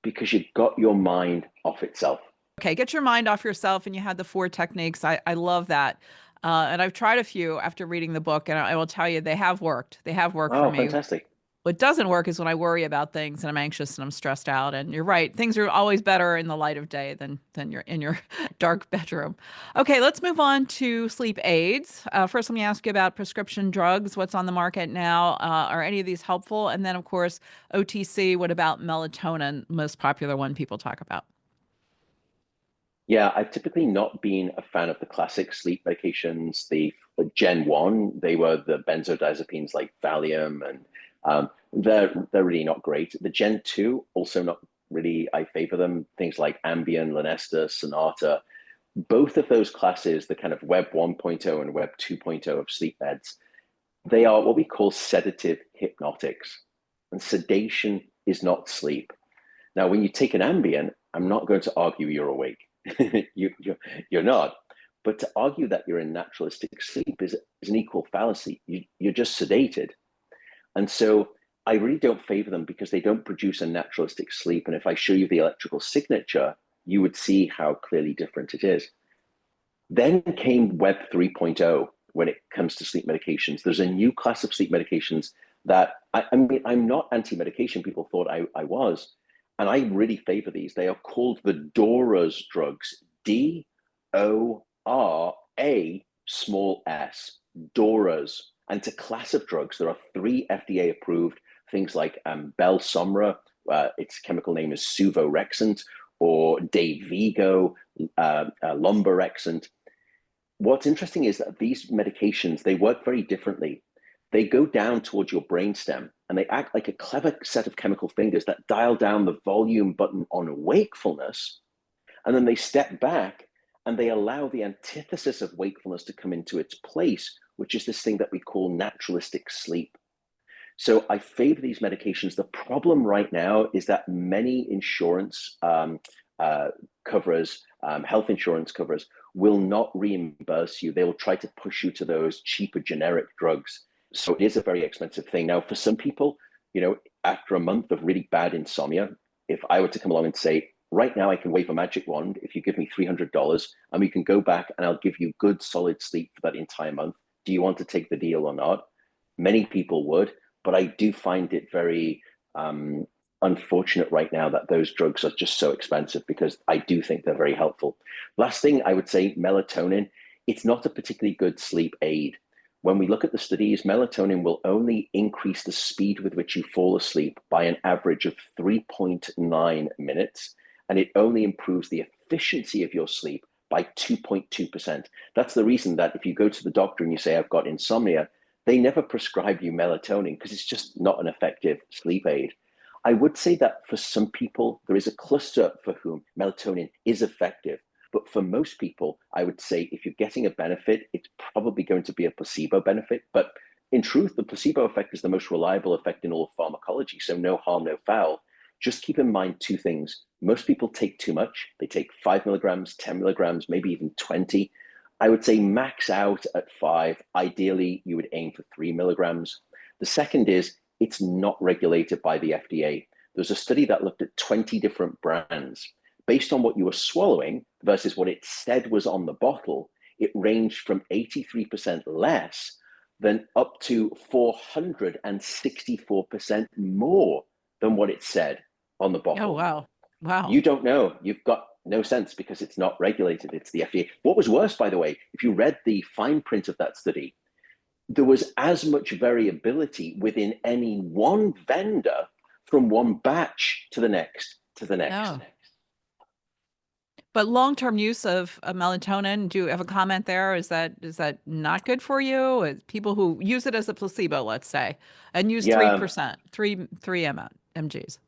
Because you got your mind off itself. Okay, get your mind off yourself, and you had the 4 techniques. I love that. And I've tried a few after reading the book, and I will tell you they have worked. They have worked for Oh, me. fantastic. What doesn't work is when I worry about things and I'm anxious and I'm stressed out. And you're right, things are always better in the light of day than you're in your dark bedroom. Okay, let's move on to sleep aids. First, let me ask you about prescription drugs. What's on the market now? Are any of these helpful? And then, of course, OTC. What about melatonin? Most popular one people talk about. Yeah, I've typically not been a fan of the classic sleep medications. The Gen 1, they were the benzodiazepines like Valium, and they're really not great. The Gen 2, also not really, I favor them. Things like Ambien, Lunesta, Sonata. Both of those classes, the kind of Web 1.0 and Web 2.0 of sleep meds, they are what we call sedative hypnotics. And sedation is not sleep. Now, when you take an Ambien, I'm not going to argue you're awake. You're not. But to argue that you're in naturalistic sleep is an equal fallacy. You're just sedated. And so I really don't favor them because they don't produce a naturalistic sleep. And if I show you the electrical signature, you would see how clearly different it is. Then came Web 3.0 when it comes to sleep medications. There's a new class of sleep medications that, I mean, I'm not anti-medication. People thought I was. And I really favor these. They are called the DORAs drugs, DORA small s, DORAs. And it's a class of drugs. There are 3 FDA approved, things like Belsomra, its chemical name is suvorexant, or Dayvigo, Lumborexant. What's interesting is that these medications, they work very differently. They go down towards your brainstem and they act like a clever set of chemical fingers that dial down the volume button on wakefulness. And then they step back and they allow the antithesis of wakefulness to come into its place, which is this thing that we call naturalistic sleep. So I favor these medications. The problem right now is that many insurance coverers, health insurance coverers, will not reimburse you. They will try to push you to those cheaper generic drugs. So it is a very expensive thing. Now, for some people, after a month of really bad insomnia, if I were to come along and say, right now I can wave a magic wand if you give me $300 and we can go back and I'll give you good solid sleep for that entire month. Do you want to take the deal or not? Many people would, but I do find it very unfortunate right now that those drugs are just so expensive, because I do think they're very helpful. Last thing I would say, melatonin, it's not a particularly good sleep aid. when we look at the studies, melatonin will only increase the speed with which you fall asleep by an average of 3.9 minutes, and it only improves the efficiency of your sleep by 2.2%. That's the reason that if you go to the doctor and you say, I've got insomnia, they never prescribe you melatonin because it's just not an effective sleep aid. I would say that for some people, there is a cluster for whom melatonin is effective. But for most people, I would say if you're getting a benefit, it's probably going to be a placebo benefit. But in truth, the placebo effect is the most reliable effect in all of pharmacology. So no harm, no foul. Just keep in mind two things. Most people take too much. They take 5 milligrams, 10 milligrams, maybe even 20. I would say max out at 5. Ideally, you would aim for 3 milligrams. The second is it's not regulated by the FDA. There's a study that looked at 20 different brands. Based on what you were swallowing versus what it said was on the bottle, it ranged from 83% less than up to 464% more than what it said on the bottle. Oh, wow. Wow. You don't know. You've got no sense because it's not regulated. It's the FDA. What was worse, by the way, if you read the fine print of that study, there was as much variability within any one vendor from one batch to the next, to the next. Oh. But long-term use of melatonin, do you have a comment there? Is that not good for you? People who use it as a placebo, let's say, and use Yeah, 3%, 3 mgs.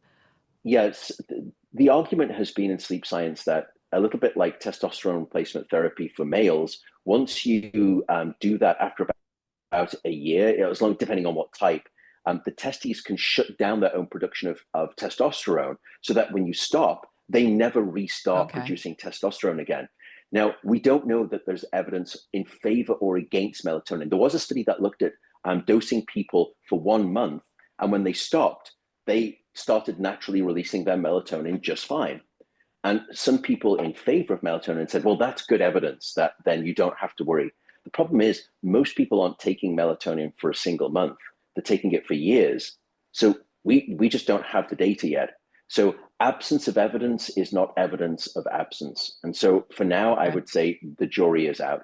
yes. The argument has been in sleep science that a little bit like testosterone replacement therapy for males, once you do that after about a year, as long depending on what type, the testes can shut down their own production of testosterone so that when you stop, they never restart Okay. producing testosterone again. Now, we don't know that there's evidence in favor or against melatonin. There was a study that looked at dosing people for 1 month, and when they stopped, they started naturally releasing their melatonin just fine. And some people in favor of melatonin said, well, that's good evidence that then you don't have to worry. The problem is most people aren't taking melatonin for a single month. They're taking it for years. So we just don't have the data yet. So absence of evidence is not evidence of absence. And so for now, I would say the jury is out.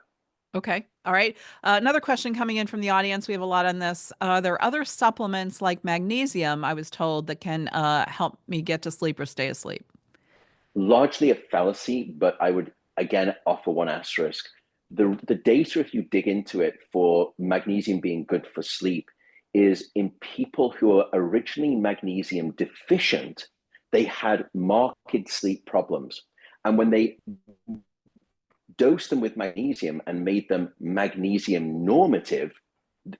Okay. All right. Another question coming in from the audience. We have a lot on this. There are other supplements like magnesium, I was told, that can help me get to sleep or stay asleep. Largely a fallacy, but I would again offer one asterisk. The data, if you dig into it, for magnesium being good for sleep is in people who are originally magnesium deficient, they had marked sleep problems. And when they dosed them with magnesium and made them magnesium normative,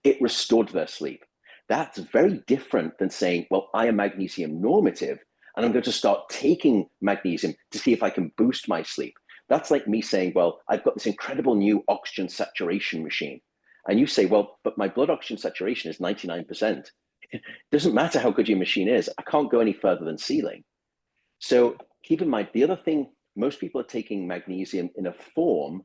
it restored their sleep. That's very different than saying, well, I am magnesium normative and I'm going to start taking magnesium to see if I can boost my sleep. That's like me saying, well, I've got this incredible new oxygen saturation machine. And you say, well, but my blood oxygen saturation is 99%. It doesn't matter how good your machine is. I can't go any further than ceiling. So keep in mind, the other thing, most people are taking magnesium in a form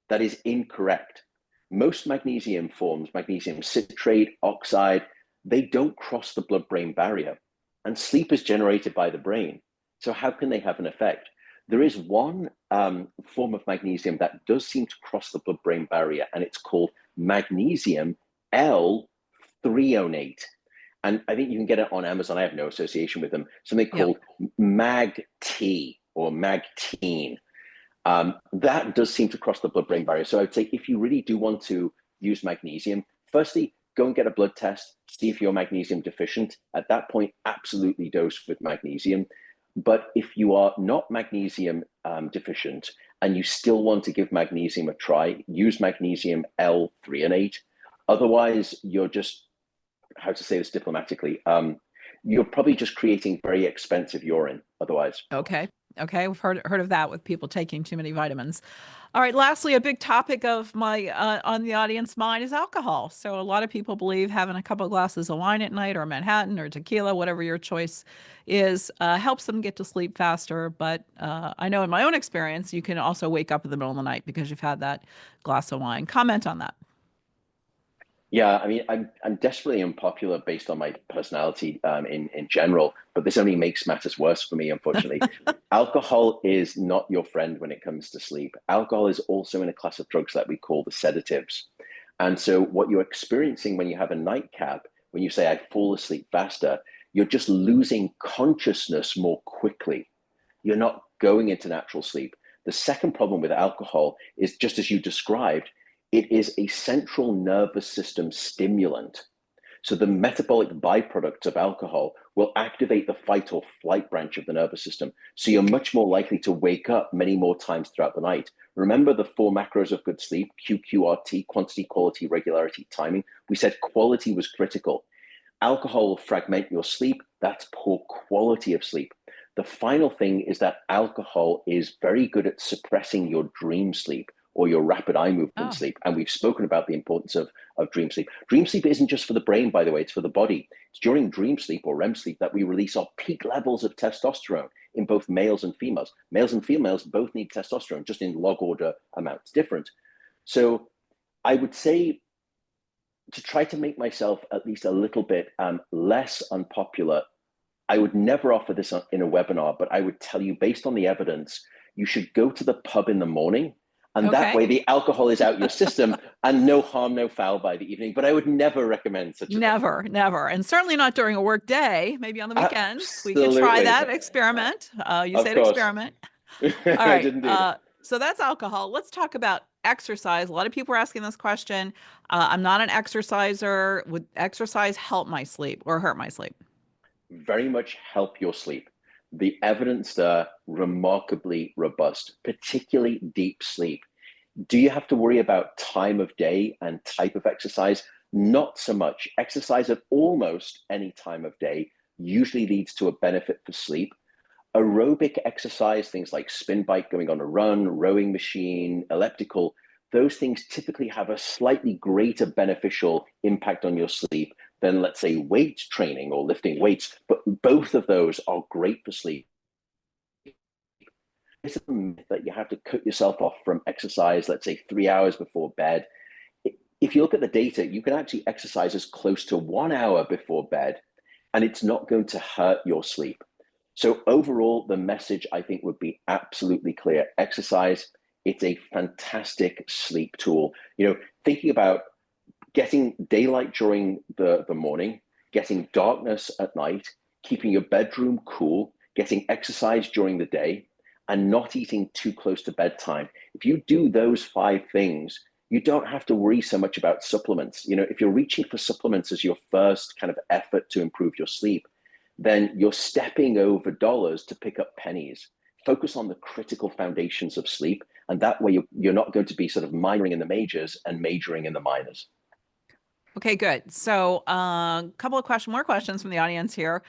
that is incorrect. Most magnesium forms, magnesium citrate, oxide, they don't cross the blood-brain barrier. And sleep is generated by the brain. So how can they have an effect? There is one form of magnesium that does seem to cross the blood-brain barrier, and it's called magnesium L-threonate. And I think you can get it on Amazon. I have no association with them. Something called MAG-T or MAGTene. That does seem to cross the blood-brain barrier. So I would say if you really do want to use magnesium, firstly, go and get a blood test, see if you're magnesium deficient. At that point, absolutely dose with magnesium. But if you are not magnesium deficient and you still want to give magnesium a try, use magnesium L-threonate. Otherwise, you're just, how to say this diplomatically, you're probably just creating very expensive urine otherwise. Okay. Okay. We've heard of that with people taking too many vitamins. All right. Lastly, a big topic of my on the audience mind is alcohol. So a lot of people believe having a couple of glasses of wine at night or Manhattan or tequila, whatever your choice is, helps them get to sleep faster. But I know in my own experience, you can also wake up in the middle of the night because you've had that glass of wine. Comment on that. Yeah, I mean, I'm desperately unpopular based on my personality in general, but this only makes matters worse for me, unfortunately. Alcohol is not your friend when it comes to sleep. Alcohol is also in a class of drugs that we call the sedatives. And so what you're experiencing when you have a nightcap, when you say I fall asleep faster, you're just losing consciousness more quickly. You're not going into natural sleep. The second problem with alcohol is, just as you described, it is a central nervous system stimulant. So the metabolic byproducts of alcohol will activate the fight or flight branch of the nervous system. So you're much more likely to wake up many more times throughout the night. Remember the four macros of good sleep: QQRT, quantity, quality, regularity, timing. We said quality was critical. Alcohol will fragment your sleep. That's poor quality of sleep. The final thing is that alcohol is very good at suppressing your dream sleep or your rapid eye movement sleep. And we've spoken about the importance of dream sleep. Dream sleep isn't just for the brain, by the way, it's for the body. It's during dream sleep or REM sleep that we release our peak levels of testosterone in both males and females. Males and females both need testosterone, just in log order amounts different. So I would say, to try to make myself at least a little bit less unpopular, I would never offer this in a webinar, but I would tell you, based on the evidence, you should go to the pub in the morning, and that way the alcohol is out your system and no harm, no foul by the evening. But I would never recommend such a thing. Never. And certainly not during a work day, maybe on the weekends. Absolutely. We could try that experiment. You said experiment. All right. I didn't do that. So that's alcohol. Let's talk about exercise. A lot of people are asking this question. I'm not an exerciser. Would exercise help my sleep or hurt my sleep? Very much help your sleep. The evidence are remarkably robust, particularly deep sleep. Do you have to worry about time of day and type of exercise? Not so much. Exercise at almost any time of day usually leads to a benefit for sleep. Aerobic exercise, things like spin bike, going on a run, rowing machine, elliptical, those things typically have a slightly greater beneficial impact on your sleep than, let's say, weight training or lifting weights, but both of those are great for sleep. It's a myth that you have to cut yourself off from exercise, let's say 3 hours before bed. If you look at the data, you can actually exercise as close to 1 hour before bed, and it's not going to hurt your sleep. So overall, the message, I think, would be absolutely clear. Exercise, it's a fantastic sleep tool. Thinking about getting daylight during the morning, getting darkness at night, keeping your bedroom cool, getting exercise during the day, and not eating too close to bedtime. If you do those 5 things, you don't have to worry so much about supplements. If you're reaching for supplements as your first kind of effort to improve your sleep, then you're stepping over dollars to pick up pennies. Focus on the critical foundations of sleep, and that way you're not going to be sort of minoring in the majors and majoring in the minors. Okay, good. So a couple of more questions from the audience here.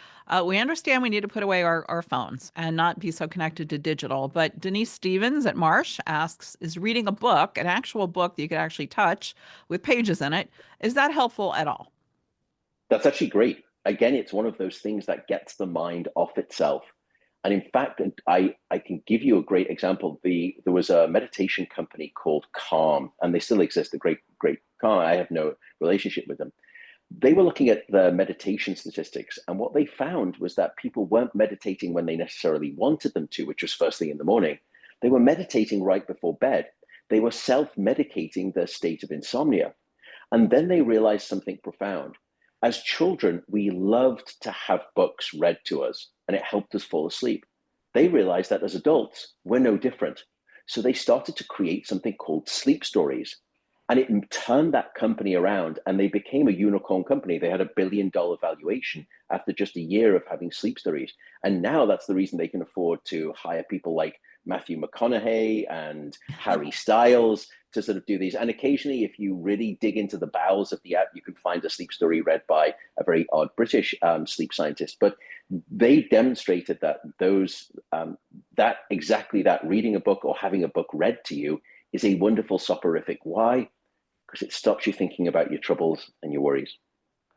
We understand we need to put away our phones and not be so connected to digital. But Denise Stevens at Marsh asks, is reading a book, an actual book that you could actually touch with pages in it, is that helpful at all? That's actually great. Again, it's one of those things that gets the mind off itself. And in fact, I can give you a great example. There was a meditation company called Calm, and they still exist, a great Calm. I have no relationship with them. They were looking at the meditation statistics, and what they found was that people weren't meditating when they necessarily wanted them to, which was first thing in the morning. They were meditating right before bed. They were self-medicating their state of insomnia. And then they realized something profound. As children, we loved to have books read to us, and it helped us fall asleep. They realized that as adults, we're no different. So they started to create something called sleep stories. And it turned that company around, and they became a unicorn company. They had $1 billion valuation after just a year of having sleep stories. And now that's the reason they can afford to hire people like Matthew McConaughey and Harry Styles to sort of do these. And occasionally, if you really dig into the bowels of the app, you can find a sleep story read by a very odd British sleep scientist. But they demonstrated that that reading a book or having a book read to you is a wonderful soporific. Why? Because it stops you thinking about your troubles and your worries.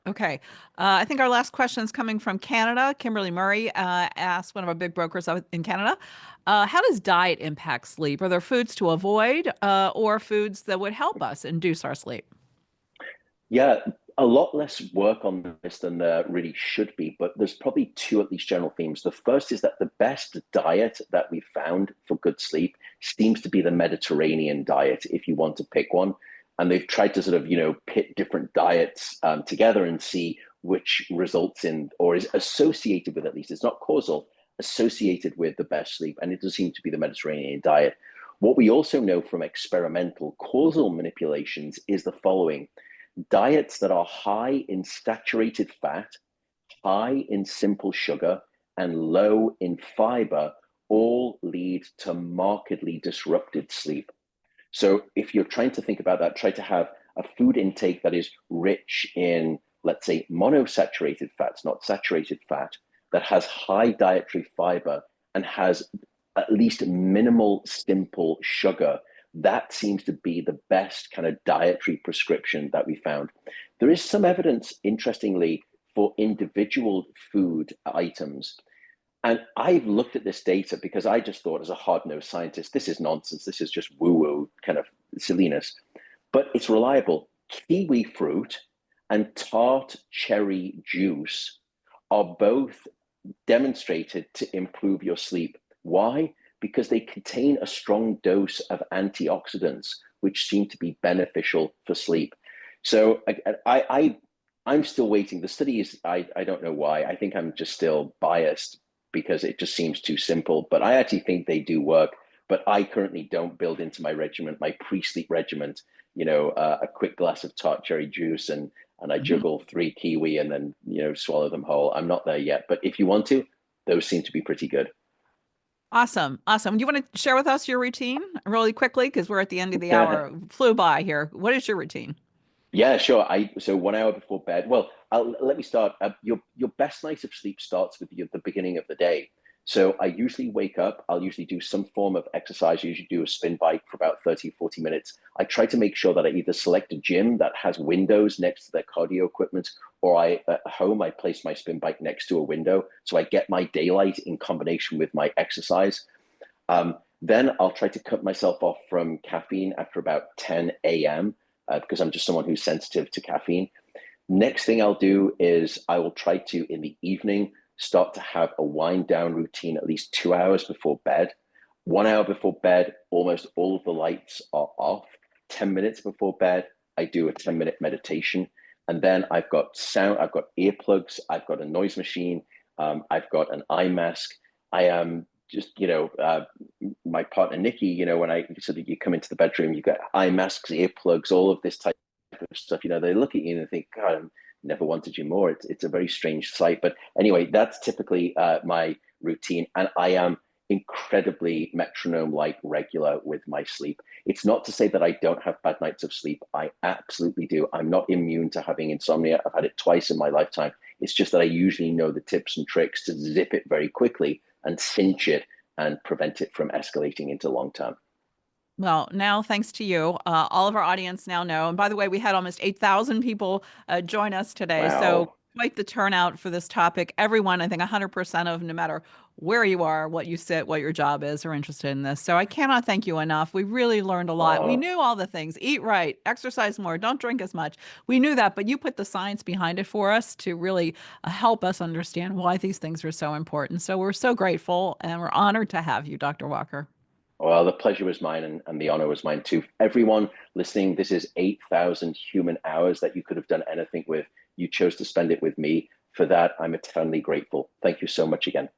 Okay. I think our last question is coming from Canada. Kimberly Murray asked, one of our big brokers in Canada, how does diet impact sleep? Are there foods to avoid or foods that would help us induce our sleep? Yeah, a lot less work on this than there really should be, but there's probably 2 at least general themes. The first is that the best diet that we've found for good sleep seems to be the Mediterranean diet, if you want to pick one. And they've tried to sort of, pit different diets together and see which results in or is associated with, at least it's not causal, associated with the best sleep. And it does seem to be the Mediterranean diet. What we also know from experimental causal manipulations is the following: diets that are high in saturated fat, high in simple sugar, and low in fiber all lead to markedly disrupted sleep. So if you're trying to think about that, try to have a food intake that is rich in, let's say, monosaturated fats, not saturated fat, that has high dietary fiber and has at least minimal simple sugar. That seems to be the best kind of dietary prescription that we found. There is some evidence, interestingly, for individual food items. And I've looked at this data because I just thought, as a hard-nosed scientist, this is nonsense. This is just woo-woo kind of silliness. But it's reliable. Kiwi fruit and tart cherry juice are both demonstrated to improve your sleep. Why? Because they contain a strong dose of antioxidants, which seem to be beneficial for sleep. So I'm still waiting. The study is, I don't know why. I think I'm just still biased because it just seems too simple. But I actually think they do work. But I currently don't build into my regimen, my pre-sleep regimen, a quick glass of tart cherry juice and I juggle 3 kiwi and then, swallow them whole. I'm not there yet. But if you want to, those seem to be pretty good. Awesome. Awesome. Do you want to share with us your routine really quickly? Because we're at the end of the hour. Flew by here. What is your routine? Yeah, sure. So 1 hour before bed. Well, let me start. Your best night of sleep starts with the beginning of the day. So I usually wake up. I'll usually do some form of exercise. I usually do a spin bike for about 30, 40 minutes. I try to make sure that I either select a gym that has windows next to their cardio equipment, or at home, I place my spin bike next to a window. So I get my daylight in combination with my exercise. Then I'll try to cut myself off from caffeine after about 10 a.m. Because I'm just someone who's sensitive to caffeine. Next thing I'll do is I will try to, in the evening, start to have a wind down routine at least 2 hours before bed. 1 hour before bed, almost all of the lights are off. 10 minutes before bed, I do a 10-minute meditation. And then I've got sound, I've got earplugs, I've got a noise machine, I've got an eye mask. I am just, my partner Nikki, so that you come into the bedroom, you get eye masks, earplugs, all of this type of stuff. They look at you and think, God, I never wanted you more. It's a very strange sight. But anyway, that's typically my routine. And I am incredibly metronome-like regular with my sleep. It's not to say that I don't have bad nights of sleep. I absolutely do. I'm not immune to having insomnia. I've had it twice in my lifetime. It's just that I usually know the tips and tricks to zip it very quickly and cinch it and prevent it from escalating into long term. Well, now thanks to you, all of our audience now know. And by the way, we had almost 8,000 people join us today. So Wow. quite the turnout for this topic. Everyone, I think 100% of, no matter where you are, what you sit, what your job is, are interested in this. So I cannot thank you enough. We really learned a lot. We Uh, knew all the things: eat right, exercise more, don't drink as much. We knew that, but you put the science behind it for us to really help us understand why these things are so important. So we're so grateful and we're honored to have you, Dr. Walker. well, the pleasure was mine and the honor was mine too. Everyone listening, this is 8,000 human hours that you could have done anything with. You chose to spend it with me. For that, I'm eternally grateful. Thank you so much again.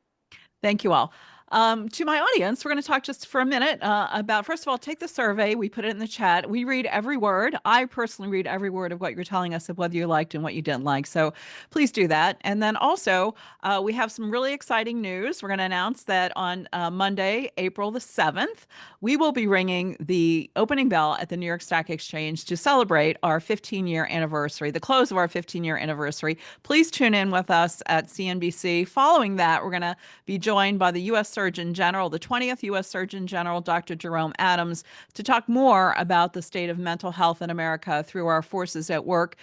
Thank you all. To my audience, we're going to talk just for a minute about, first of all, take the survey. We put it in the chat. We read every word. I personally read every word of what you're telling us of whether you liked and what you didn't like. So please do that. And then also, we have some really exciting news. We're going to announce that on Monday, April the 7th, we will be ringing the opening bell at the New York Stock Exchange to celebrate our 15-year anniversary, the close of our 15-year anniversary. Please tune in with us at CNBC. Following that, we're going to be joined by the U.S. Surgeon General, the 20th U.S. Surgeon General, Dr. Jerome Adams, to talk more about the state of mental health in America through our Forces at Work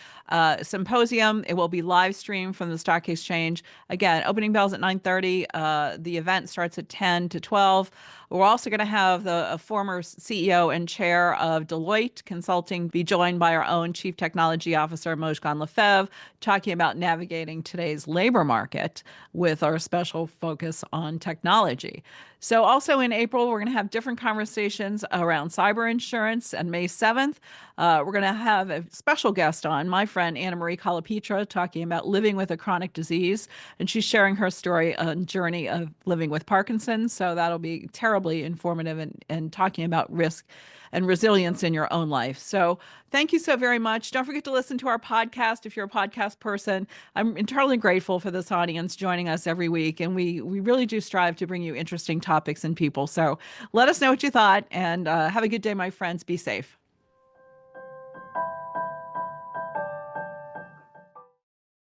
symposium. It will be live streamed from the Stock Exchange. Again, opening bells at 9:30. The event starts at 10 to 12. We're also going to have the former CEO and chair of Deloitte Consulting be joined by our own Chief Technology Officer, Mojgan Lefebvre, talking about navigating today's labor market with our special focus on technology. So, also in April, we're going to have different conversations around cyber insurance. And May 7th, we're going to have a special guest on, my friend Anna Marie Calapitra, talking about living with a chronic disease. And she's sharing her story and journey of living with Parkinson's. So, that'll be terribly informative and talking about risk and resilience in your own life. So, thank you so very much. Don't forget to listen to our podcast if you're a podcast person. I'm entirely grateful for this audience joining us every week, and we really do strive to bring you interesting topics and people. So let us know what you thought, and have a good day, my friends. Be safe.